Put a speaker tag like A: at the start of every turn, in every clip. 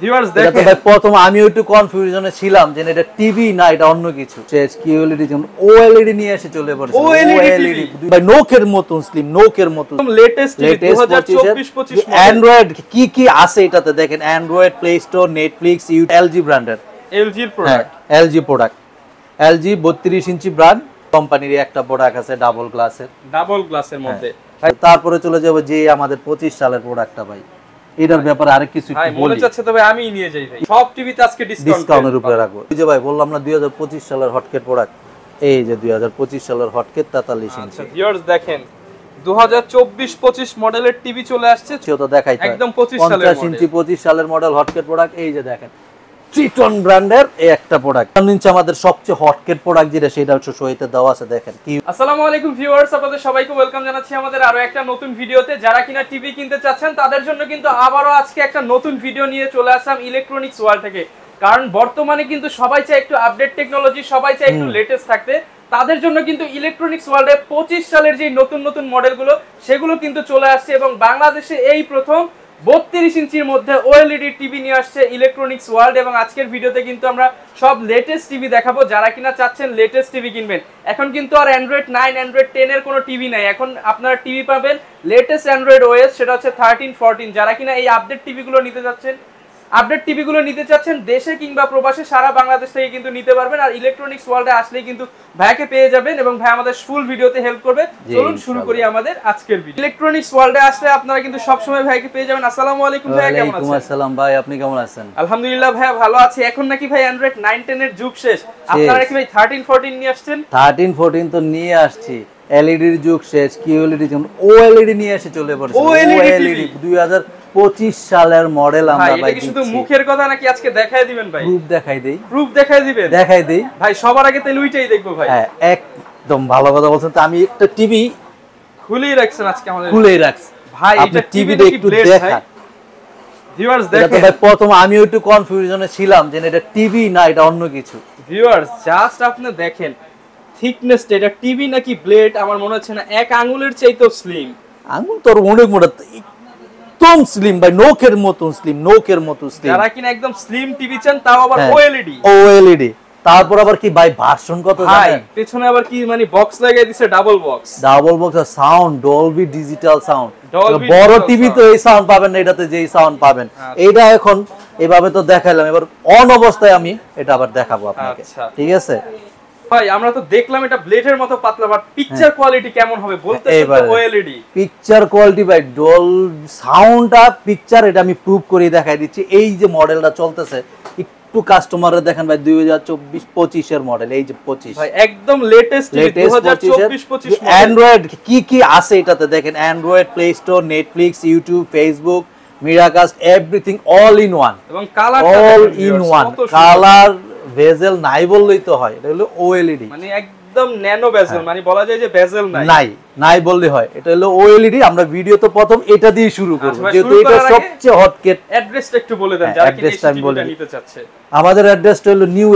A: Viewers দেখেন,
B: ভাই প্রথম আমি একটু কনফিউশনে ছিলাম যে এটা টিভি না এটা অন্য কিছু। কিউএলইডি যেমন ওএলইডি নিয়ে এসে চলে পড়েছে।
A: ওএলইডি
B: ভাই নোকের মতন স্লিম, নোকের মতন
A: একদম লেটেস্ট 2024-25
B: অ্যান্ড্রয়েড কি কি আছে এটাতে দেখেন। Android, Play Store, Netflix, LG ব্র্যান্ডের,
A: এলজির প্রোডাক্ট,
B: এলজি প্রোডাক্ট, এলজি 32 ইঞ্চি ব্র্যান্ড কোম্পানির একটা প্রোডাক্ট আছে ডাবল গ্লাসের
A: মধ্যে।
B: তারপরে চলে যাব যে আমাদের 25 সালের প্রোডাক্টটা ভাই, এটার ব্যাপারে আরেক কিছু
A: ভাই মনে চাচ্ছে তবে আমি নিয়ে যাই ভাই, সব টিভিতে আজকে
B: ডিসকাউন্টের উপরে রাখবো। এই যে ভাই বললাম না 2025 সালের হটকেট প্রোডাক্ট, এই যে 2025 সালের হটকেট 43 ইঞ্চি।
A: আচ্ছা ভিউয়ার্স দেখেন 2024-25 মডেলের টিভি চলে আসছে,
B: সেও তো দেখাই
A: একদম 25 সালের মডেল,
B: 50 ইঞ্চি 25 সালের মডেল হটকেট প্রোডাক্ট। এই যে দেখেন ট্রিটন ব্র্যান্ডের এই একটা প্রোডাক্ট, নিচে আমাদের সবচেয়ে হটকেট প্রোডাক্ট যেটা সেটা হচ্ছে সহিতে দেওয়া আছে দেখেন কি।
A: আসসালামু আলাইকুম ভিউয়ার্স, আপনাদের সবাইকে ওয়েলকাম জানাচ্ছি আমাদের আরো একটা নতুন ভিডিওতে। যারা কিনা টিভি কিনতে চাচ্ছেন তাদের জন্য কিন্তু আবারো আজকে একটা নতুন ভিডিও নিয়ে চলে আসলাম ইলেকট্রনিক্স ওয়ার্ল্ড থেকে। কারণ বর্তমানে কিন্তু সবাই চায় একটু আপডেট টেকনোলজি, সবাই চায় একটু লেটেস্ট থাকতে। তাদের জন্য কিন্তু ইলেকট্রনিক্স ওয়ার্ল্ডে 25 সালের যে নতুন নতুন মডেলগুলো সেগুলো কিন্তু চলে আসছে, এবং বাংলাদেশে এই প্রথম 32 ইঞ্চির মধ্যে ওএলইডি টিভি নিয়ে আসছে ইলেকট্রনিক্স ওয়ার্ল্ড। এবং আজকের ভিডিওতে কিন্তু আমরা সব লেটেস্ট টিভি দেখাবো। যারা কিনা চাচ্ছেন লেটেস্ট টিভি কিনবেন, এখন কিন্তু আর অ্যান্ড্রয়েড 9 অ্যান্ড্রয়েড 10 এর কোনো টিভি নাই, এখন আপনারা টিভি পাবেন লেটেস্ট অ্যান্ড্রয়েড ওএস, সেটা হচ্ছে 13 14। যারা কিনা এই আপডেট টিভিগুলো নিতে চাচ্ছেন দেশে কিংবা প্রবাসে সারা বাংলাদেশ থেকে কিন্তু নিতে পারবেন। আর ইলেকট্রনিক্স ওয়ার্ল্ডে আসলেই কিন্তু ভাইকে পেয়ে যাবেন, এবং ভাই আমাদের ফুল ভিডিওতে হেল্প করবে। চলুন শুরু করি আমাদের আজকের ভিডিও। ইলেকট্রনিক্স ওয়ার্ল্ডে আসলে আপনারা কিন্তু সব সময় ভাইকে পেয়ে যাবেন। আসসালামু আলাইকুম ভাই, কেমন আছেন?
B: ওয়ালাইকুম আসসালাম ভাই, আপনি কেমন আছেন?
A: আলহামদুলিল্লাহ ভাই ভালো আছি। এখন নাকি ভাই অ্যান্ড্রয়েড 9 10 এর যুগ শেষ, আপনারা কি ভাই 13 14 নিয়ে আসছেন?
B: 13 14 তো নিয়ে আসছি, এলইডির যুগ শেষ, কিউএলইডি যেমন ওএলইডি নিয়ে এসে চলে পড়েছে। ওএলইডি 2025 সালের মডেল আমরা ভাই।
A: এটা কি শুধু মুখের কথা নাকি আজকে দেখায় দিবেন ভাই?
B: প্রুফ দেখাই দেই,
A: দেখাই দেই ভাই। সবার আগে তাহলে ওইটাই দেখবো ভাই।
B: হ্যাঁ একদম ভালো কথা বলছেন। তো আমি একটা টিভি
A: খুলেই রাখছেন আজকে আমাদের,
B: খুলেই রাখছি
A: ভাই। এটা
B: টিভিটা একটু দেখান
A: ভিউয়ার্স দেখেন।
B: ভাই প্রথম আমি একটু কনফিউশনে ছিলাম যে এটা টিভি না এটা অন্য কিছু।
A: ভিউয়ার্স জাস্ট আপনি দেখেন থিকনেসটা, এটা টিভি নাকি ব্লেড আমার মনে হচ্ছে না, এক আঙ্গুলের চাইতেও স্লিম।
B: আঙ্গুল তোর অনেক মোটা, একদম স্লিম ভাই, নোকের মতন স্লিম।
A: যারা কিনা একদম স্লিম টিভি চান, তাও আবার
B: ওএলইডি, তারপর আবার কি ভাই ভার্সন কত জানেন?
A: পেছনে আবার কি মানে বক্স লাগিয়ে দিয়েছে, double box
B: sound, Dolby Digital sound. বড় টিভি তো এই সাউন্ড পাবেন না, এটাতে যেই সাউন্ড পাবেন। এইটা এখন এভাবে তো দেখাইলাম, এবার অন অবস্থায় আমি এটা আবার দেখাবো আপনাকে, ঠিক আছে
A: ভাই? আমরা তো দেখলাম এটা ব্লেডের মতো পাতলা, বাট পিকচার কোয়ালিটি কেমন হবে বলতে ওএলইডি
B: পিকচার কোয়ালিটি ভাই, ডল সাউন্ডটা পিকচার, এটা আমি প্রুফ করে দেখাই দিচ্ছি। এই যে মডেলটা চলতেছে একটু কাস্টমাররা দেখেন ভাই, 2024-25 এর মডেল, এই যে 25
A: ভাই একদম লেটেস্ট 2024-25
B: অ্যান্ড্রয়েড কি কি আছে এটাতে দেখেন। Android, Play Store, Netflix, YouTube, Facebook, Miracast, everything all in one,
A: এবং colour
B: all in one. Colour bezel নাই বললেই তো হয়, এটা হলো ওএলইডি,
A: মানে একদম ন্যানো ভেজেল, মানে বলা যায় যে ভেজেল
B: নাই বললে হয়। এটা হলো ওএলইডি। আমরা ভিডিও তো প্রথম এটা দিয়ে শুরু করব, যেহেতু এটা সবচেয়ে হটকেট।
A: অ্যাড্রেসটা একটু বলে দেন যারা কি এটা নিতে চাচ্ছে।
B: আমাদের অ্যাড্রেসটা হলো new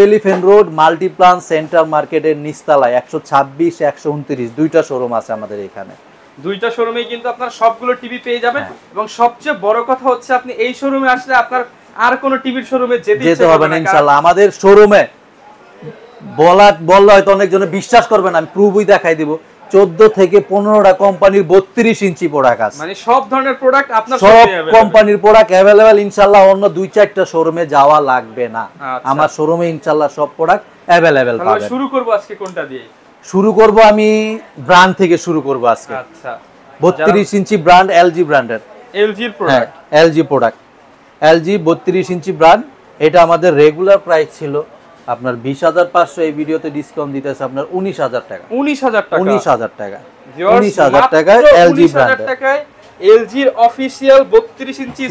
B: elephant road Multiplan centre মার্কেটের নিচতলায় 126 129 দুইটা শোরুম আছে আমাদের এখানে।
A: দুইটা শোরুমেই কিন্তু আপনারা সবগুলো টিভি পেয়ে যাবেন, এবং সবচেয়ে বড় কথা হচ্ছে আপনি এই শোরুমে আসলে আপনার আর কোনো টিভির শোরুমে যেতে হবে না
B: ইনশাআল্লাহ। আমাদের শোরুমে বললে হয়তো অনেকজনে বিশ্বাস করবে না, আমি প্রুফই দেখাই দিব। 14 থেকে 15টা কোম্পানির 32 ইঞ্চি প্রোডাক্ট আছে,
A: মানে সব ধরনের প্রোডাক্ট আপনার
B: সব কোম্পানির প্রোডাক্ট अवेलेबल ইনশাআল্লাহ। অন্য 2-4টা শোরুমে যাওয়া লাগবে না, আমার শোরুমে ইনশাআল্লাহ সব প্রোডাক্ট अवेलेबल পাবেন।
A: শুরু করব আজকে কোনটা দিয়ে?
B: শুরু করব আমি ব্র্যান্ড থেকে শুরু করব আজকে।
A: আচ্ছা
B: 32 ইঞ্চি ব্র্যান্ড, এলজি ব্র্যান্ডের,
A: এলজির প্রোডাক্ট,
B: এলজি প্রোডাক্ট, এলজি 32 ইঞ্চি ব্র্যান্ড। এটা আমাদের রেগুলার প্রাইস ছিল আপনার 20,500, এই ভিডিওতে ডিসকাউন্ট দিতেছে আপনার 19,000 টাকা। 19,000 টাকা এলজি ব্র্যান্ড টাকায়
A: এলজির অফিশিয়াল 32 ইঞ্চি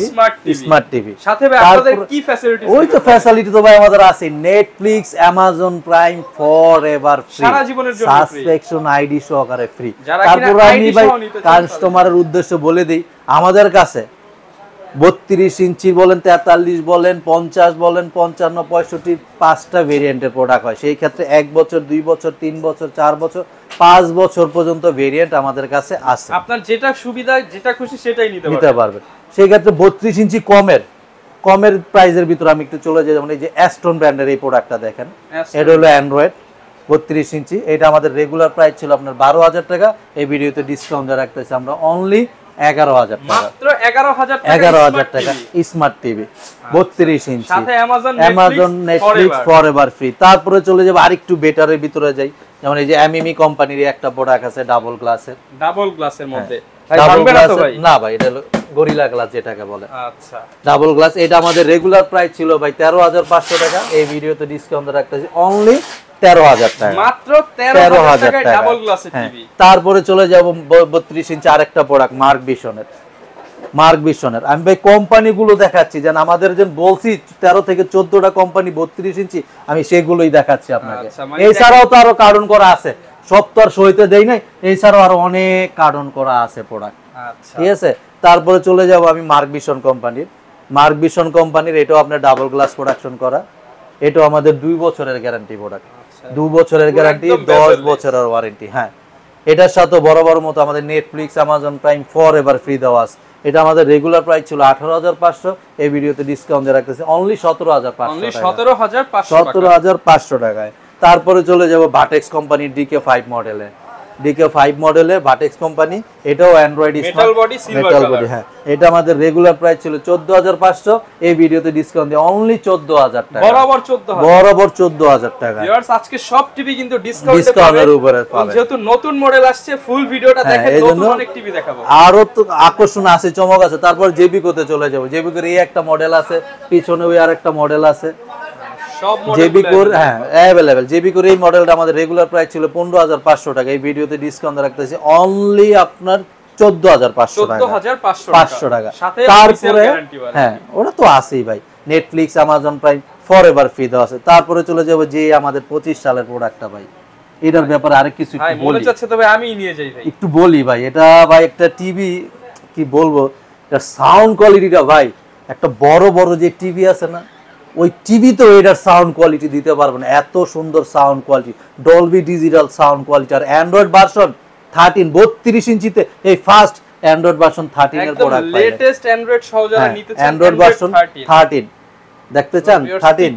A: স্মার্ট টিভি। সাথে ভাই আপনাদের কি ফ্যাসিলিটি?
B: ওই তো ফ্যাসিলিটি তো ভাই আমাদের আছে, Netflix, Amazon Prime forever free,
A: সারা জীবনের জন্য
B: সাবস্ক্রিপশন আইডি সহকারে ফ্রি। তারপর আমি ভাই কাস্টমারের উদ্দেশ্যে বলে দেই, আমাদের কাছে 32 ইঞ্চি বলেন, 43 বলেন, 50 বলেন, 55 65 5টা ভেরিয়েন্টের প্রোডাক্ট হয়। সেই ক্ষেত্রে 1 বছর 2 বছর 3 বছর 4 বছর 5 বছর পর্যন্ত ভেরিয়েন্ট আমাদের কাছে আছে।
A: আপনার যেটা সুবিধা, যেটা খুশি সেটাই নিতে পারবেন।
B: সেই ক্ষেত্রে 32 ইঞ্চি কমের কমের প্রাইজের ভিতরে আমি একটু চলে যাই, যেমন এই যে অ্যাস্টন ব্র্যান্ডের এই প্রোডাক্টটা দেখেন, এটা হলো অ্যান্ড্রয়েড 32 ইঞ্চি। এটা আমাদের রেগুলার প্রাইস ছিল আপনার 12,000 টাকা, এই ভিডিওতে ডিসকাউন্ট রাখতেছি আমরা অনলি 11,000 টাকা,
A: মাত্র
B: 11,000 টাকা স্মার্ট টিভি 32 ইঞ্চি,
A: সাথে
B: অ্যামাজন নেটফ্লিক্স ফরএভার ফ্রি। তারপরে চলে যাব আরেকটু বেটারের ভিতরে যাই, যেমন এই যে এমএমই কোম্পানির একটা প্রোডাক্ট আছে ডাবল গ্লাসের
A: মধ্যে,
B: না ভাই এটা গরিলা গ্লাস যেটাকে বলে,
A: আচ্ছা
B: ডাবল গ্লাস। এটা আমাদের রেগুলার প্রাইস ছিল ভাই 13,500 টাকা, এই ভিডিওতে ডিসকাউন্ট রাখতেছি অনলি 13,000 টাকা,
A: মাত্র 13,000 টাকায় ডাবল গ্লাসের টিভি।
B: তারপরে চলে যাব 32 ইঞ্চি আরেকটা প্রোডাক্ট মার্ক ভিশনের। আমি ভাই কোম্পানিগুলো দেখাচ্ছি, যেন আমাদের যে বলছি 13 থেকে 14টা কোম্পানি 32 ইঞ্চি, আমি সেগুলোই দেখাচ্ছি আপনাকে। এছাড়াও তো আরো কার্টন করা আছে, সব তো আর সইতে দেই নাই, এছাড়াও আরো অনেক কার্টন করা আছে প্রোডাক্ট, ঠিক আছে। তারপরে চলে যাব আমি মার্ক ভিশন কোম্পানির, এটাও আপনার ডাবল গ্লাস প্রোডাকশন করা, এটাও আমাদের 2 বছরের গ্যারান্টি প্রোডাক্ট, 2 বছরের গ্যারান্টি, 10 বছরের ওয়ারেন্টি। হ্যাঁ, এটার সাথে বড় মতো আমাদের Netflix Amazon Prime forever free দেওয়া আছে। এটা আমাদের রেগুলার প্রাইস ছিল 18,500, এই ভিডিওতে ডিসকাউন্ট দিয়ে রাখতেছি অনলি 17,500 টাকায়। তারপরে চলে যাব ভাটেক্স কোম্পানির DK5 মডেলে ভাটেক্স কোম্পানি, এটাও অ্যান্ড্রয়েড
A: মেটাল বডি।
B: হ্যাঁ, এটা আমাদের রেগুলার প্রাইস ছিল 14,500, এই ভিডিওতে ডিসকাউন্ট দিয়ে অনলি 14,000 টাকা, বরাবর 14,000 টাকা।
A: ভিউয়ার্স আজকে সব টিভি কিন্তু
B: ডিসকাউন্টের উপরে পাবেন,
A: যেহেতু নতুন মডেল আসছে, ফুল ভিডিওটা দেখেন, নতুন অনেক টিভি দেখাবো,
B: আরো তো আকর্ষণ আছে, চমক আছে। তারপর জেবিকোতে চলে যাব, জেবিকোর এই একটা মডেল আছে, পিছনে ওই আরেকটা মডেল আছে, জেবিকোর হ্যাঁ अवेलेबल। জেবিকোর এই মডেলটা আমাদের রেগুলার প্রাইস ছিল 15,500 টাকা, এই ভিডিওতে ডিসকাউন্ট রাখতেছি অনলি আপনার 14,500 টাকা। তারপরে হ্যাঁ ওটা তো আছেই ভাই, Netflix Amazon Prime forever free দেওয়া আছে। তারপরে চলে যাব যে আমাদের 25 সালের প্রোডাক্টটা ভাই, এটার ব্যাপারে আরেক কিছু একটু বলি,
A: মনে চাচ্ছে তবে আমি নিয়ে যাই ভাই,
B: একটু বলি ভাই। এটা ভাই একটা টিভি, কি বলবো, এটা সাউন্ড কোয়ালিটিটা ভাই, একটা বড় যে টিভি আছে না, ওই টিভি তো এটার সাউন্ড কোয়ালিটি দিতে পারবে না, এত সুন্দর sound quality, Dolby Digital sound quality. আর অ্যান্ড্রয়েড ভার্সন 13 32 ইঞ্চিতে এই ফার্স্ট অ্যান্ড্রয়েড ভার্সন 13 এর প্রোডাক্ট পাবেন, লেটেস্ট অ্যান্ড্রয়েড সহ যারা নিতে চান অ্যান্ড্রয়েড ভার্সন 13 দেখতে চান, 13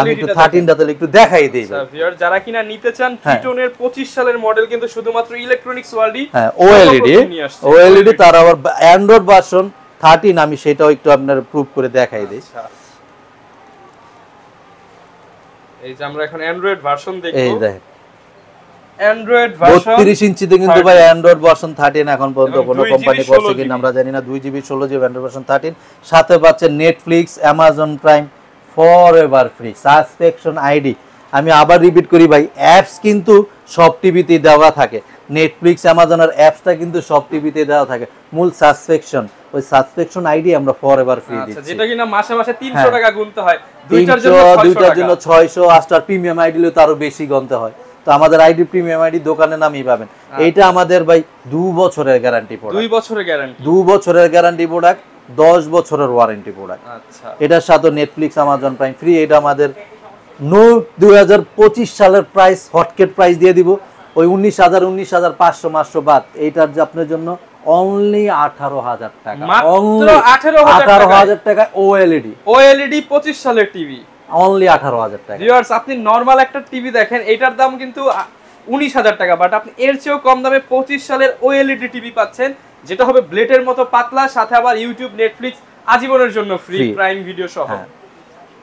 B: আমি একটু 13টা তাহলে একটু দেখাই দেই ভাই।
A: ভিউয়ার যারা কিনা নিতে চান কিটোনের 25 সালের মডেল, কিন্তু শুধুমাত্র ইলেকট্রনিক্স ওয়ার্ল্ডই,
B: হ্যাঁ ওএলইডি তার আবার অ্যান্ড্রয়েড ভার্সন 13, আমি সেটাও একটু আপনার প্রুফ করে দেখাই দেই।
A: এই যে আমরা এখন অ্যান্ড্রয়েড ভার্সন দেখব,
B: এই দেখেন
A: অ্যান্ড্রয়েড ভার্সন
B: 32 ইঞ্চিতে কিন্তু ভাই অ্যান্ড্রয়েড ভার্সন 13 এখন পর্যন্ত কোনো কোম্পানি করছে কিনা আমরা জানি না, 2GB 16GB অ্যান্ড্রয়েড ভার্সন 13, সাথে পাচ্ছেন Netflix Amazon Prime forever free, subscription ID. আমি আবার রিপিট করি ভাই, অ্যাপস কিন্তু সব টিভিতে দেওয়া থাকে, নেটফ্লিক্স অ্যামাজনের অ্যাপসটা কিন্তু সব টিভিতে দেওয়া থাকে, মূল সাবস্ক্রিপশন ওই সাবস্ক্রিপশন আইডি আমরা ফরএভার ফ্রি দিচ্ছি,
A: যেটা কিনা মাসে 300 টাকা গুনতে হয়,
B: দুইটার জন্য 600, আর প্রিমিয়াম আইডি হলে তো আরো বেশি গুনতে হয়। তো আমাদের আইডি প্রিমিয়াম আইডি দোকানে নামই পাবেন। এইটা আমাদের ভাই 2 বছরের গ্যারান্টি প্রোডাক্ট, 2 বছরের গ্যারান্টি প্রোডাক্ট, 10 বছরের ওয়ারেন্টি প্রোডাক্ট। আচ্ছা, এটার সাথে নেটফ্লিক্স অ্যামাজন প্রাইম ফ্রি। এটা আমাদের 2025 সালের প্রাইস, হটকেট প্রাইস দিয়ে দিব, ওই 19,500 মাত্র বাদ, এইটার যে আপনার জন্য অনলি 18,000 টাকা,
A: মাত্র 18,000
B: টাকা ওএলইডি
A: 25 সালের টিভি
B: অনলি 18,000 টাকা।
A: ভিউয়ার্স আপনি নরমাল একটা টিভি দেখেন, এটার দাম কিন্তু 19,000 টাকা, বাট আপনি এর চেয়েও কম দামে 25 সালের ওএলইডি টিভি পাচ্ছেন, যেটা হবে ব্লেডের মতো পাতলা, সাথে আবার ইউটিউব নেটফ্লিক্স আজীবনের জন্য ফ্রি, প্রাইম ভিডিও সহ।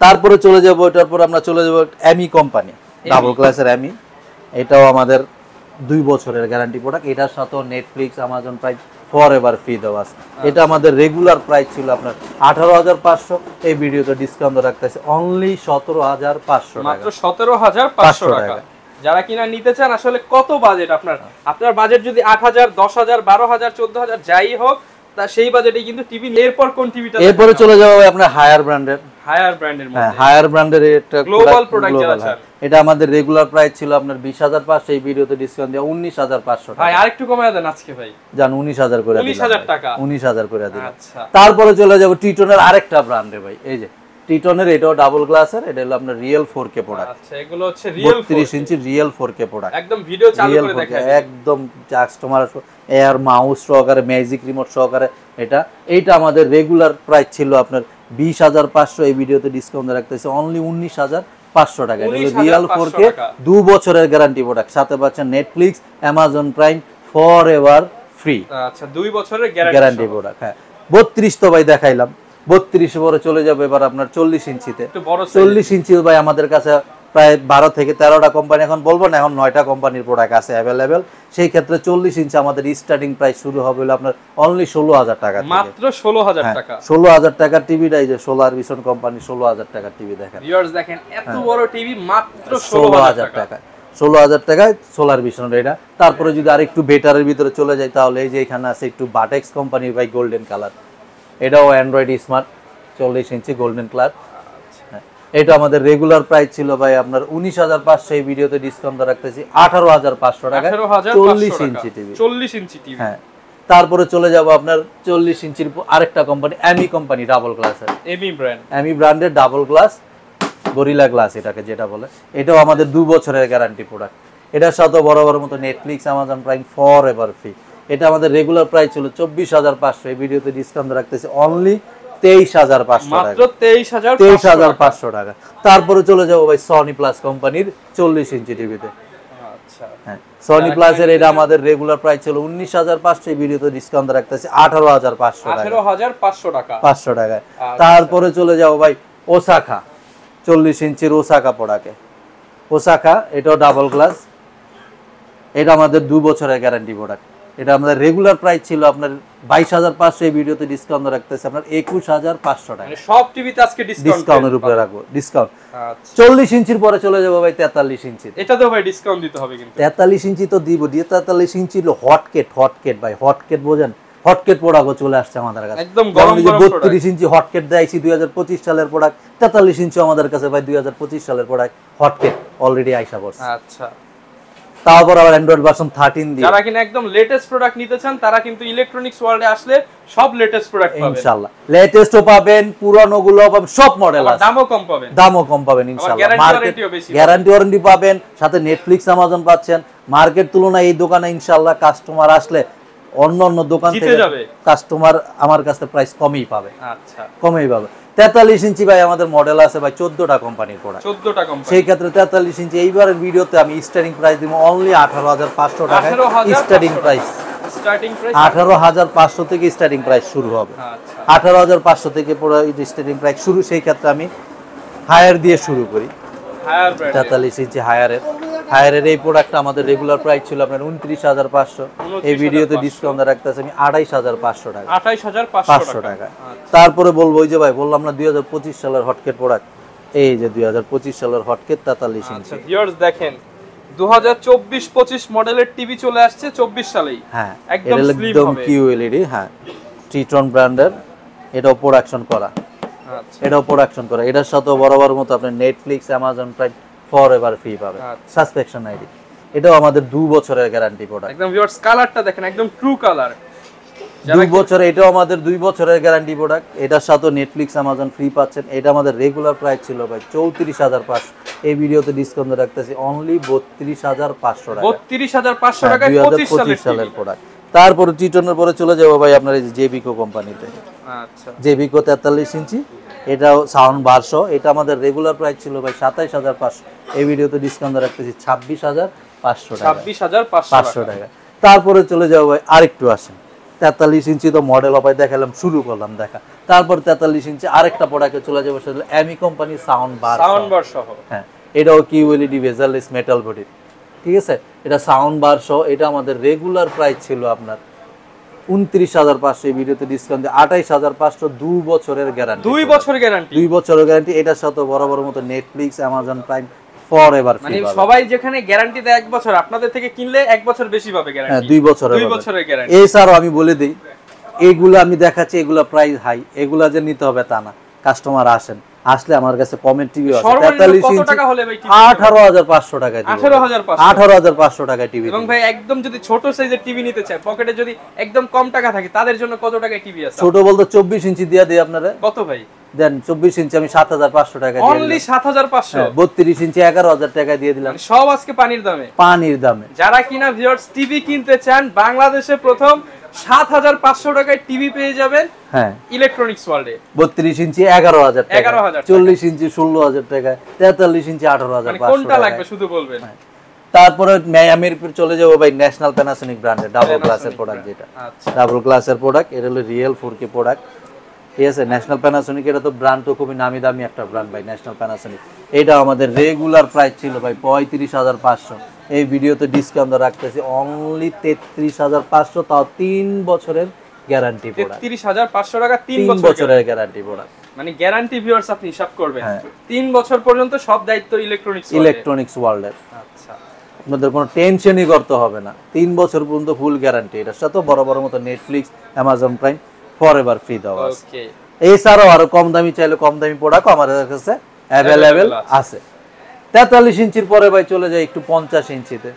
B: তারপরে চলে যাব, এটার পর আমরা চলে যাব এমি কোম্পানি, ডাবল ক্লাসের এমি, এটাও আমাদের 2 বছরের গ্যারান্টি প্রোডাক্ট, এটার সাথে Netflix Amazon Prime forever free দেওয়া আছে। এটা আমাদের রেগুলার প্রাইস ছিল আপনার 18,500, এই ভিডিওতে ডিসকাউন্ট রাখতেছে অনলি 17,500 টাকা,
A: মাত্র 17,500 টাকা। যারা কিনা নিতে চান, আসলে কত বাজেট আপনার বাজেট যদি 8,000 10,000 12,000 14,000 যাই হোক, তা সেই বাজেটে কিন্তু টিভি। এরপর কোন টিভিটা?
B: এরপরে চলে যাবো আপনার হায়ার ব্র্যান্ডের
A: মধ্যে,
B: হায়ার ব্র্যান্ডের এটা
A: গ্লোবাল প্রোডাক্ট যারা চান,
B: এটা আমাদের রেগুলার প্রাইস ছিল আপনার 20,500, এই ভিডিওতে ডিসকাউন্ট দিয়ে 19,500 টাকা।
A: ভাই আরেকটু কমায় দেন আজকে ভাই,
B: জান 19,000 করে দিলাম,
A: 19,000 টাকা,
B: 19,000 করে দিলাম।
A: আচ্ছা,
B: তারপরে চলে যাব টিটনের আরেকটা ব্র্যান্ডে ভাই, এই যে টিটনের, এটাও ডাবল গ্লাসের, এটা হলো আপনার রিয়েল 4K প্রোডাক্ট।
A: আচ্ছা, এগুলো হচ্ছে রিয়েল
B: 32 ইঞ্চি রিয়েল 4K প্রোডাক্ট,
A: একদম ভিডিও চালু করে দেখায়,
B: একদম কাস্টমার এয়ার মাউস সহকারে, ম্যাজিক রিমোট সহকারে। এইটা আমাদের রেগুলার প্রাইস ছিল আপনার 20,500, এই ভিডিওতে ডিসকাউন্ট রাখতেছি অনলি 19,500 টাকা। রিয়াল 4K 2 বছরের গ্যারান্টি প্রোডাক্ট, সাথে পাচ্ছেন Netflix, Amazon Prime for ever free.
A: আচ্ছা 2 বছরের
B: গ্যারান্টি প্রোডাক্ট। হ্যাঁ 32 তো ভাই দেখাইলাম, 32 পরে চলে যাবে এবার আপনার 40 ইঞ্চিতে। 40 ইঞ্চি ভাই আমাদের কাছে প্রায় 12 থেকে 13টা কোম্পানি, এখন বলবো না, এখন 9টা কোম্পানির প্রোডাক্ট আছে অ্যাভেলেবেল। সেই ক্ষেত্রে 40 ইঞ্চি আমাদের স্টার্টিং প্রাইস শুরু হবে হলো আপনার অনলি 16,000 টাকা থেকে।
A: মাত্র 16,000 টাকা।
B: 16,000 টাকার টিভিটাই যে সোলার ভিশন কোম্পানি 16,000 টাকার টিভি দেখেন।
A: ভিউয়ার্স দেখেন এত বড় টিভি মাত্র
B: 16,000 টাকা। 16,000 টাকায় সোলার ভিশন এটা। তারপরে যদি আরেকটু বেটারের ভিতরে চলে যাই তাহলে এই যে এখানে আছে একটু বাটেক্স কোম্পানির ভাই গোল্ডেন কালার, এটাও অ্যান্ড্রয়েড স্মার্ট 40 ইঞ্চি গোল্ডেন কালার। এটা আমাদের রেগুলার প্রাইস ছিল ভাই আপনার 19,500, এই ভিডিওতে ডিসকাউন্ট রাখতেছি 18,500 টাকা। 40 ইঞ্চি টিভি।
A: 40 inch TV.
B: হ্যাঁ তারপরে চলে যাব আপনার 40 ইঞ্চির আরেকটা কোম্পানি, এমি কোম্পানি ডাবল গ্লাসের, এমি ব্র্যান্ডের ডাবল গ্লাস গরিলা গ্লাস এটাকে যেটা বলে, এটাও আমাদের 2 বছরের গ্যারান্টি প্রোডাক্ট। এটার সাথে বরাবর মতো Netflix, Amazon Prime for ever free. এটা আমাদের রেগুলার প্রাইস ছিল 24,500, এই ভিডিওতে ডিসকাউন্ট রাখতেছি অনলি 23,500 টাকা।
A: মাত্র
B: 23,500 টাকা। তারপরে চলে যাবো ভাই সনি প্লাস কোম্পানির 40 ইঞ্চি টিভিতে।
A: আচ্ছা
B: হ্যাঁ সনি প্লাসের এটা আমাদের রেগুলার প্রাইস ছিল 19,500, এই ভিডিওতে ডিসকাউন্ট রাখতেছি 18,500 টাকা।
A: 18,500 টাকা।
B: 500 টাকায়। তারপরে চলে যাবো ভাই ওসাকা 40 ইঞ্চির ওসাকা প্রোডাক্টে। ওসাকা এটাও ডাবল গ্লাস, এটা আমাদের 2 বছরের গ্যারান্টি প্রোডাক্ট। এটা আমাদের রেগুলার প্রাইস ছিল আপনার 22,500, এই ভিডিওতে ডিসকাউন্ট রাখতেছি আপনার 21,500 টাকা।
A: মানে সব টিভিতে আজকে
B: ডিসকাউন্টের উপরে রাখবো ডিসকাউন্ট। 40 ইঞ্চির পরে চলে যাবো ভাই 43 ইঞ্চি।
A: এটাতেও ভাই ডিসকাউন্ট দিতে হবে কিন্তু।
B: 43 ইঞ্চি তো দিব, 43 ইঞ্চি হটকেট ভাই, হটকেট বোঝেন, হটকেট প্রোডাক্টও চলে আসছে আমাদের কাছে
A: একদম গরম গরম।
B: 32 ইঞ্চি হটকেট দেখাইছি 2025 সালের প্রোডাক্ট, 43 ইঞ্চি আমাদের কাছে ভাই 2025 সালের প্রোডাক্ট হটকেট অলরেডি আইসা পড়ছে।
A: আচ্ছা
B: তারপর আবার অ্যান্ড্রয়েড ভার্সন 13 দিয়ে
A: যারা কিনা একদম লেটেস্ট প্রোডাক্ট নিতে চান তারা কিন্তু ইলেকট্রনিক্স ওয়ার্ল্ডে আসলে সব লেটেস্ট প্রোডাক্ট পাবেন
B: ইনশাআল্লাহ। লেটেস্টও পাবেন, পুরানো গুলো পাবেন, সব মডেল আছে, দামও কম পাবেন ইনশাআল্লাহ। গ্যারান্টি ওয়ারেন্টি পাবেন, সাথে নেটফ্লিক্স, অ্যামাজন পাচ্ছেন। মার্কেট তুলনায় এই দোকানে ইনশাআল্লাহ কাস্টমার আসলে অন্য দোকান থেকে কাস্টমার আমার কাছে প্রাইস কমই পাবে।
A: আচ্ছা
B: কমই পাবে। 43 ইঞ্চি ভাই আমাদের মডেল আছে ভাই 14টা কোম্পানির প্রোডাক্ট।
A: 14টা কোম্পানি।
B: সেই ক্ষেত্রে 43 ইঞ্চি এইবারের ভিডিওতে আমি স্টার্টিং প্রাইস দিব অনলি 18,500 টাকা। স্টার্টিং প্রাইস 18,500 থেকে স্টার্টিং প্রাইস শুরু হবে।
A: আচ্ছা
B: 18,500 থেকে পুরো স্টার্টিং প্রাইস শুরু। সেই ক্ষেত্রে আমি হায়ার দিয়ে শুরু করি।
A: হায়ার ব্র্যান্ড
B: 43 ইঞ্চি হায়ারের এই প্রোডাক্টটা আমাদের রেগুলার প্রাইস ছিল আপনার 29,500, এই ভিডিওতে ডিসকাউন্ট রাখতেছি আমি 28,500 টাকা।
A: 28,500
B: টাকা। তারপরে বলবো ওই যে ভাই বললাম না 2025 সালের হটকেট প্রোডাক্ট, এই যে 2025 সালের হটকেট 43 ইঞ্চি।
A: ভিউয়ার্স দেখেন 2024-25 মডেলের টিভি চলে আসছে 24 সালেই।
B: হ্যাঁ
A: একদম স্লিম হবে,
B: QLED। হ্যাঁ ট্রিটন ব্র্যান্ডের, এটাও প্রোডাকশন করা।
A: আচ্ছা
B: এটাও প্রোডাকশন করা। এটার সাথে বরাবর মতো আপনি Netflix, Amazon Prime for ever free পাবেন। সাসপেকশন আইডি, এটাও আমাদের 2 বছরের গ্যারান্টি প্রোডাক্ট।
A: একদম ভিউয়ার্স কালারটা দেখেন একদম ট্রু কালার।
B: 2 বছর, এটাও আমাদের 2 বছরের গ্যারান্টি প্রোডাক্ট। এটার সাথে নেটফ্লিক্স, অ্যামাজন ফ্রি পাচ্ছেন। এটা আমাদের রেগুলার প্রাইস ছিল ভাই 34,500, এই ভিডিওতে ডিসকাউন্ট রাখতেছি অনলি 32,500 টাকা।
A: 32,500 টাকায় 25
B: সালের প্রোডাক্ট। তারপরে টিটনের পরে চলে যাব ভাই আপনার এই যে জেবিকো কোম্পানিতে।
A: আচ্ছা
B: জেবিকো 43 ইঞ্চি, এটাও সাউন্ড বারশো। এটা আমাদের রেগুলার প্রাইস ছিল ভাই 27,500, এই ভিডিওতে ডিসকাউন্ট রাখতেছি 26,500 টাকা।
A: 26,500
B: টাকা। তারপরে চলে যাবো ভাই আরেকটু আসেন 43 ইঞ্চি তো মডেল অপায় দেখালাম, শুরু করলাম দেখা। তারপর 43 ইঞ্চি আরেকটা প্রোডাক্টে চলে যাবো, সেটা এমি কোম্পানি সাউন্ড বার
A: সহ।
B: হ্যাঁ এটাও QLED বেজারলেস মেটাল বডি, ঠিক আছে। এটা সাউন্ড বার সহ। এটা আমাদের রেগুলার প্রাইস ছিল আপনার 29,500, এই ভিডিওতে ডিসকাউন্ট দিয়ে 28,500, 2 বছরের গ্যারান্টি।
A: 2 বছরের গ্যারান্টি।
B: 2 বছরের গ্যারান্টি। এটার সাথে বরাবর মতো Netflix, Amazon Prime for ever free
A: মানে
B: পাবেন।
A: সবাই যেখানে গ্যারান্টি দেয় 1 বছর, আপনাদের থেকে কিনলে 1 বছর বেশি পাবে গ্যারান্টি।
B: হ্যাঁ 2 বছরের
A: গ্যারান্টি।
B: এছাড়াও আমি বলে দিই, এইগুলো আমি দেখাচ্ছি এগুলো প্রাইস হাই, এগুলা যে নিতে হবে তা না। কাস্টমার আসেন, আসলে আমার কাছে কমেন্ট টিভি আছে 43 ইঞ্চি 18,500 টাকা দিবেন। 18,500 টাকা টিভি।
A: এবং ভাই একদম যদি ছোট সাইজের টিভি নিতে চায়, পকেটে যদি একদম কম টাকা থাকে, তাদের জন্য কত টাকায় টিভি আছে?
B: ছোট বলতে 24 ইঞ্চি দিয়া দেই আপনারা।
A: কত ভাই
B: দেন? 24 ইঞ্চি আমি 7,500 টাকা দিয়ে দিলাম।
A: অনলি 7,500।
B: 32 ইঞ্চি 11,000 টাকা দিয়ে দিলাম।
A: সব আজকে পানির দামে।
B: পানির দামে।
A: যারা কিনা ভিউয়ার্স টিভি কিনতে চান, বাংলাদেশে প্রথম 7,500 টাকায় টিভি পেয়ে যাবেন। হ্যাঁ, ইলেকট্রনিক্স ওয়ার্ল্ডে
B: 32 ইঞ্চি 11,000 টাকা, 40 ইঞ্চি 16,000 টাকা, 43 ইঞ্চি 18,500
A: কোনটা লাগবে শুধু বলবেন।
B: তারপরে আমির চলে যাবো ভাই ন্যাশনাল প্যানাসোনিক ব্র্যান্ডের ডাবল গ্লাসের প্রোডাক্ট, যেটা ডাবল গ্লাসের প্রোডাক্ট, এটা হলো রিয়েল 4K প্রোডাক্ট। ঠিক আছে, ন্যাশনাল প্যানাসোনিক এটা তো ব্র্যান্ড তো খুবই নামি দামি একটা ব্র্যান্ড ভাই ন্যাশনাল প্যানাসোনিক। এটা আমাদের রেগুলার প্রাইস ছিল ভাই 35,500, এই ভিডিওতে ডিসকাউন্ট রাখতেছি অনলি 33,500, তাও 3 বছরের গ্যারান্টি প্রোডাক্ট।
A: 33,500 টাকা 3
B: বছরের গ্যারান্টি প্রোডাক্ট,
A: মানে গ্যারান্টি ভিউয়ার্স আপনি হিসাব করবেন 3 বছর পর্যন্ত সব দায়িত্ব ইলেকট্রনিক্স ওয়ার্ল্ডের। আচ্ছা,
B: আপনাদের কোনো টেনশনই করতে হবে না, 3 বছর পর্যন্ত ফুল গ্যারান্টি। এটার সাথে বড় বড় মতো Netflix, Amazon Prime forever free দেওয়া আছে। ওকে, এছাড়াও আরো কম দামি চাইলে কম দামি প্রোডাক্ট আমাদের কাছে অ্যাভেলেবেল আছে। 43 ইঞ্চির পরে ভাই চলে যায় একটু 50 ইঞ্চিতে।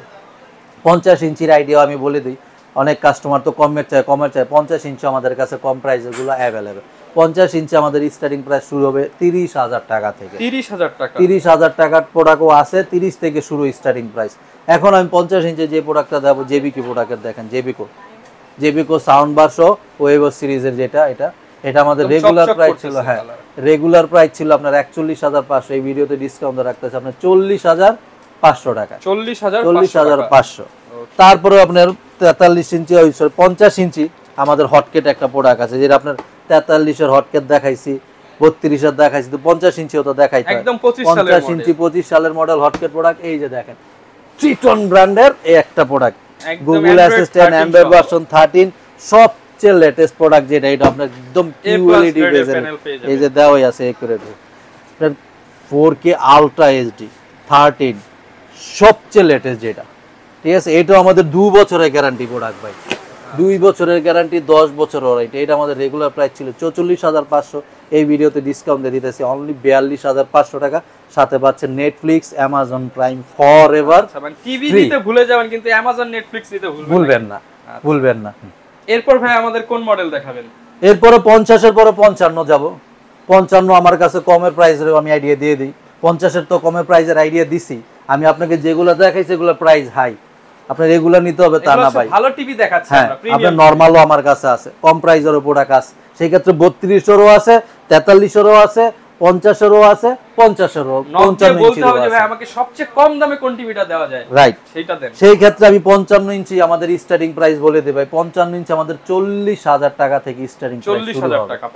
B: 50 ইঞ্চির আইডিয়া আমি বলে দিই, অনেক কাস্টমার তো কমের চায় 50 ইঞ্চি আমাদের কাছে কম প্রাইসের গুলো অ্যাভেলেবেল। 50 ইঞ্চি আমাদের স্টার্টিং প্রাইস শুরু হবে 30,000 টাকা থেকে। 30,000 টাকার প্রোডাক্টও আছে, 30 থেকে শুরু স্টার্টিং প্রাইস। এখন আমি 50 ইঞ্চি যে প্রোডাক্টটা দেবো জেবিকো প্রোডাক্টের, দেখেন জেবিকো সাউন্ড বার সহ ওয়েভ সিরিজের যেটা, এটা আমাদের রেগুলার প্রাইস ছিল, হ্যাঁ রেগুলার প্রাইস ছিল আপনার 41,500, এই ভিডিওতে ডিসকাউন্ট রাখতেছে আপনার 40,500 টাকা, 40,500। তারপরে আপনার 43 ইঞ্চি 50 ইঞ্চি আমাদের হটকেট একটা প্রোডাক্ট আছে, যেটা আপনার 43 এর হটকেট দেখাইছি, 32 এর দেখাইছি, তো 50 ইঞ্চিও তো দেখাইতে
A: একদম
B: 50 ইঞ্চি 25 সালের মডেল হটকেট প্রোডাক্ট। এই যে দেখেন ট্রিটন ব্র্যান্ডের এই একটা product, Google assistant Android version 13 সবচেয়ে লেটেস্ট প্রোডাক্ট, যেটা এটা আপনার একদম কিউএলইডি বেজের, এই যে দেওয়াই আছে একুরেট 4K আলট্রা এইচডি 13 সবচেয়ে লেটেস্ট যেটা। ঠিক আছে, এটা আমাদের 2 বছরের গ্যারান্টি প্রোডাক্ট ভাই, 2 বছরের গ্যারান্টি, 10 বছর ওয়ারেন্টি। এটা আমাদের রেগুলার প্রাইস ছিল 44,500, এই ভিডিওতে ডিসকাউন্ট দিয়ে দিতেছি অনলি 42,500 টাকা, সাথে পাচ্ছেন নেটফ্লিক্স, অ্যামাজন প্রাইম ফরএভার।
A: আচ্ছা, মানে টিভি নিতে ভুলে যাবেন কিন্তু অ্যামাজন নেটফ্লিক্স নিতে
B: ভুলবেন না।
A: এরপর ভাই আমাদের কোন মডেল দেখাবেন?
B: এরপরে 50 এর পরে 55 যাব। 55 আমার কাছে কমের প্রাইসের আমি আইডিয়া দিয়ে দিই। 50 এর তো কমের প্রাইসের আইডিয়া দিছি আমি আপনাকে, যেগুলো দেখাইছি এগুলো প্রাইস হাই, আপনার রেগুলার নিতে হবে তা না ভাই।
A: ভালো টিভি দেখাচ্ছি আমরা,
B: আপনার নরমালও আমার কাছে আছে, কম প্রাইসেরও প্রোডাক্ট আছে, সেই ক্ষেত্রে 32 এরও আছে, 43 এরও আছে, 50 এরও আছে, 50 এরও, 55 ইঞ্চিরও আছে।
A: ভাই আমাকে সবচেয়ে কম দামে কোন টিভিটা দেওয়া যায়,
B: রাইট
A: সেটা দেন।
B: সেই ক্ষেত্রে আমি 55 ইঞ্চি আমাদের স্টার্টিং প্রাইস বলে দেই ভাই, 55 ইঞ্চি আমাদের 40,000 টাকা থেকে স্টার্টিং প্রাইস শুরু, 40,000 টাকা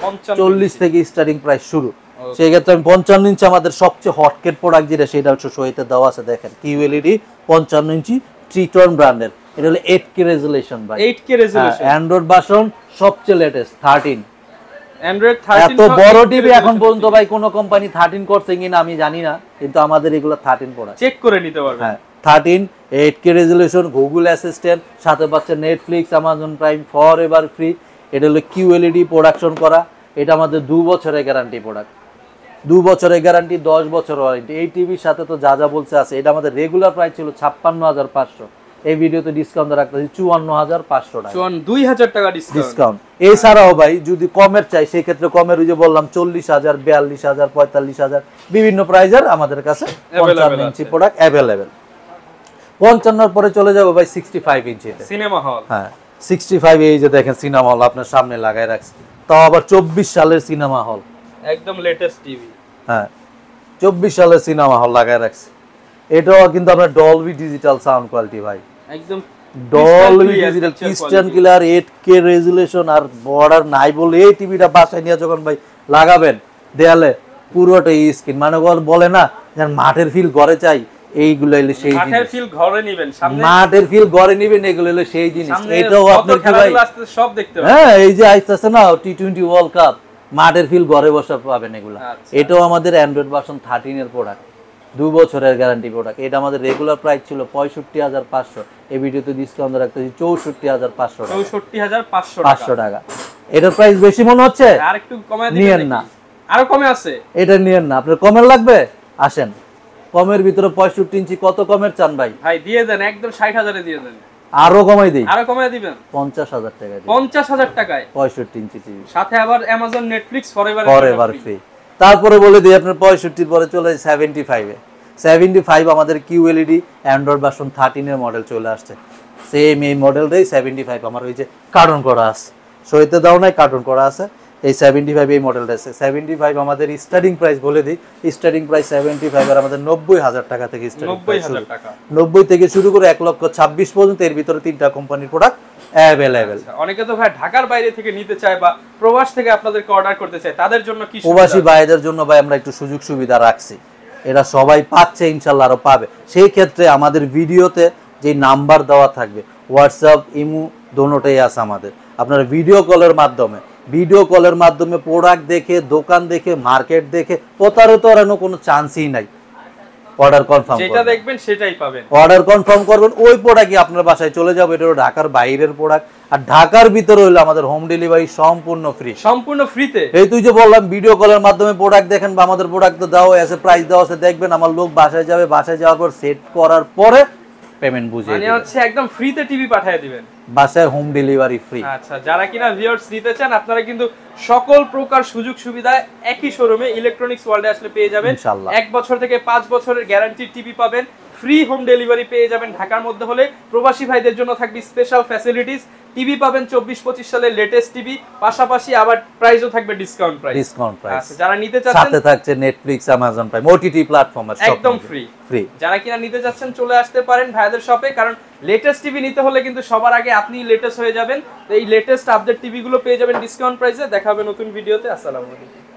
B: 40 থেকে স্টার্টিং প্রাইস শুরু। সেই ক্ষেত্রে আমি 55 ইঞ্চি আমাদের সবচেয়ে হটকেট প্রোডাক্ট যেটা, সেটা হচ্ছে সহিতে দেওয়া আছে, দেখেন কিউএলইডি 55 ইঞ্চি ট্রিটন ব্র্যান্ডের, এটা হলো 8K রেজোলিউশন ভাই,
A: 8K রেজোলিউশন,
B: অ্যান্ড্রয়েড ভার্সন সবচেয়ে লেটেস্ট 13,
A: অ্যান্ড্রয়েড 13।
B: এত বড় টিভি এখন পর্যন্ত ভাই কোন কোম্পানি 13 করছে কিনা আমি জানি না, কিন্তু আমাদের এগুলো 13 প্রোডাক্ট,
A: চেক করে নিতে পারবেন।
B: হ্যাঁ 13, 8K রেজোলিউশন, গুগল অ্যাসিস্ট্যান্ট, সাথে পাচ্ছেন Netflix, Amazon Prime forever free. এটা হলো কিউএলইডি প্রোডাকশন করা, এটা আমাদের 2 বছরের গ্যারান্টি প্রোডাক্ট, 2 বছরের গ্যারান্টি, 10 বছর ওয়ারেন্টি। এই টিভির সাথে তো যা যা বলছে আছে। এটা আমাদের রেগুলার প্রাইস ছিল 56,500, এই ভিডিওতে ডিসকাউন্ট রাখতেছি 54,500 টাকা,
A: 2,000 টাকা ডিসকাউন্ট।
B: এছাড়াও ভাই যদি কমের চাই, সেই ক্ষেত্রে কমের ওই যে বললাম 40,000, 42,000, 45,000 বিভিন্ন প্রাইজের আমাদের কাছে 55 ইঞ্চি প্রোডাক্ট অ্যাভেলেবেল। 55 পরে চলে যাবো ভাই 65 ইঞ্চিতে,
A: সিনেমা হল।
B: হ্যাঁ 65, এই যে দেখেন সিনেমা হল আপনার সামনে লাগায় রাখছি, তাও আবার 24 সালের সিনেমা হল,
A: একদম লেটেস্ট টিভি,
B: হ্যাঁ 24 সালের সিনেমা হল লাগায় রাখছি। এটাও কিন্তু আপনার ডলবি ডিজিটাল সাউন্ড কোয়ালিটি ভাই, একদম Dolby Digital crystal clear 8K resolution, আর বর্ডার নাই বলে এই টিভিটা বাসায় নিয়ে যখন ভাই লাগাবেন দেয়ালে পুরোটা স্ক্রিন, মানে বলে না যেন মাঠের ফিল ঘরে চাই, এইগুলো হলো সেই জিনিস, মাঠের ফিল ঘরে নেবেন, মাঠের ফিল ঘরে নেবেন, এগুলো হলো সেই জিনিস। এটাও আপনার কি ভাই
A: সব দেখতে পাবেন,
B: হ্যাঁ এই যে আইতাছে না T20 ওয়ার্ল্ড কাপ, মাঠের ফিল ঘরে বসে পাবেন এগুলো। এটাও আমাদের অ্যান্ড্রয়েড ভার্সন 13 এর প্রোডাক্ট, 2 বছরের গ্যারান্টি প্রোডাক্ট। এটা আমাদের রেগুলার প্রাইস ছিল 65,500, এই ভিডিওতে ডিসকাউন্ট রাখতেছি 64,500 টাকা। এটার প্রাইস বেশি মনে হচ্ছে,
A: আরেকটু কমায় দিবেন,
B: নিয়েন না,
A: আরো কমে আছে,
B: এটা নিয়েন না, আপনার কমের লাগবে আসেন। কমের ভিতরে 65 ইঞ্চি কত কমের চান ভাই?
A: ভাই দিয়ে দেন, একদম 60,000 এ দিয়ে দেন,
B: আরো কমাই দেই,
A: আরো কমায় দিবেন
B: 50,000 টাকা,
A: 50,000 টাকায়
B: 65 ইঞ্চি টিভি,
A: সাথে আবার অ্যামাজন নেটফ্লিক্স
B: ফরএভার ফ্রি। তারপরে বলে দিই আপনার 65 পরে চলে 75 এ। 75 আমাদের কিউএলইডি অ্যান্ড্রয়েড ভার্সন 13 এর মডেল চলে আসছে। সেম এই মডেলটাই 75 আমার ওই যে কার্টন করা আছে, সইতে দাও নাই কার্টন করা আছে, এই 75 এই মডেলটা আছে। 75 আমাদের স্টার্টিং প্রাইস বলে দিই, স্টার্টিং প্রাইস 75 আর আমাদের 90,000 টাকা থেকে স্টার্টিং প্রাইস, 90 থেকে শুরু করে 1,26,000 পর্যন্ত, এর ভিতরে 3টা কোম্পানির প্রোডাক্ট অ্যাভেলেবেল।
A: অনেকে তো ভাই ঢাকার বাইরে থেকে নিতে চায় বা প্রবাস থেকে আপনাদেরকে অর্ডার করতে চায়, তাদের জন্য কি
B: প্রবাসী ভাইদের জন্য ভাই আমরা একটু সুযোগ সুবিধা রাখছি, এরা সবাই পাচ্ছে, ইনশাআল্লাহ আরো পাবে। সেই ক্ষেত্রে আমাদের ভিডিওতে যে নাম্বার দেওয়া থাকবে, হোয়াটসঅ্যাপ ইমো দোনোটাই আছে আমাদের, আপনারা ভিডিও কলের মাধ্যমে প্রোডাক্ট দেখে, দোকান দেখে, মার্কেট দেখে প্রতারিত হওয়ার কোনো চান্সই নাই। অর্ডার কনফার্ম,
A: যেটা দেখবেন সেটাই পাবেন,
B: অর্ডার কনফার্ম করবেন, ওই প্রোডাক্টই আপনার বাসায় চলে যাবে। এটা হলো ঢাকার বাইরের প্রোডাক্ট, আর ঢাকার ভিতরে হলো আমাদের হোম ডেলিভারি সম্পূর্ণ ফ্রি,
A: সম্পূর্ণ ফ্রিতে।
B: এই তুই যে বললাম ভিডিও কলের মাধ্যমে প্রোডাক্ট দেখেন বা আমাদের প্রোডাক্ট তো দাও আছে, প্রাইস দেওয়া আছে, দেখবেন আমার লোক বাসায় যাবে, বাসায় যাওয়ার পর সেট করার পরে পেমেন্ট বুঝিয়ে
A: মানে হচ্ছে একদম ফ্রিতে টিভি পাঠিয়ে দিবেন,
B: বাসায় হোম ডেলিভারি ফ্রি।
A: আচ্ছা, যারা কিনা ভিউয়ার্স নিতে চান আপনারা কিন্তু সকল প্রকার সুযোগ সুবিধা একই শোরুমে ইলেকট্রনিক্স ওয়ার্ল্ডে আসলে পেয়ে যাবেন
B: ইনশাআল্লাহ।
A: 1 বছর থেকে 5 বছরের গ্যারান্টি টিভি পাবেন, ফ্রি হোম ডেলিভারি পেয়ে যাবেন ঢাকার মধ্যে হলে। প্রবাসী ভাইদের জন্য থাকবে স্পেশাল ফ্যাসিলিটিস, টিভি পাবেন 24-25 সালের লেটেস্ট টিভি, পাশাপাশি আবার প্রাইসও থাকবে ডিসকাউন্ট প্রাইস।
B: আচ্ছা,
A: যারা নিতে চাচ্ছেন
B: সাথে থাকছে Netflix, Amazon prime, OTT platform
A: একদম ফ্রি। যারা কিনা নিতে চাচ্ছেন চলে আসতে পারেন ভাইদের শপে, কারণ লেটেস্ট টিভি নিতে হলে কিন্তু সবার আগে আপনি লেটেস্ট হয়ে যাবেন। তো এই লেটেস্ট আপডেট টিভি গুলো পেয়ে যাবেন ডিসকাউন্ট প্রাইসে। দেখা হবে নতুন ভিডিওতে। আসসালামু আলাইকুম।